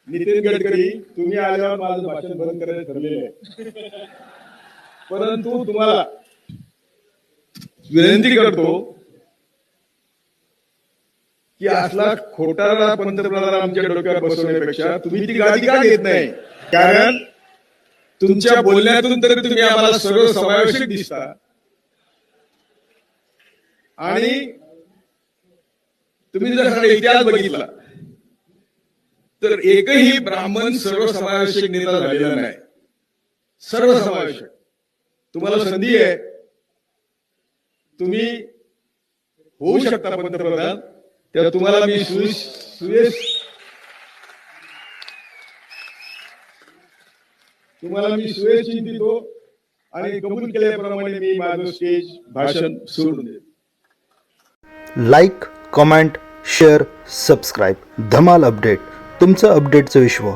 नितीन गडकरी, तुम्ही आल्यावर माझं भाषण बंद करायचं ठरलेलं आहे, परंतु तुम्हाला विनंती करतो की असला खोटारडा पंतप्रधान आमच्या डोक्यावर बसवण्यापेक्षा तुम्ही ती गादी का घेत नाही? कारण तुमच्या बोलण्यातून तरी तुम्ही आम्हाला सर्वसमावेशक दिसता आणि तुम्ही जर हा इतिहास बघितला तर एकही ब्राह्मण सर्वसमावेशक नेता झालेला नाही. सर्वसमावेशक तुम्हाला संधी आहे, तुम्ही होऊ शकता पंतप्रधान. त्या तुम्हाला मी सुयश चिंतितो आणि कबूल केल्याप्रमाणे मी माझं स्टेज भाषण सोडून देतो. Like, comment, share, subscribe. धमाल अपडेट, तुमचं अपडेटचं विश्व.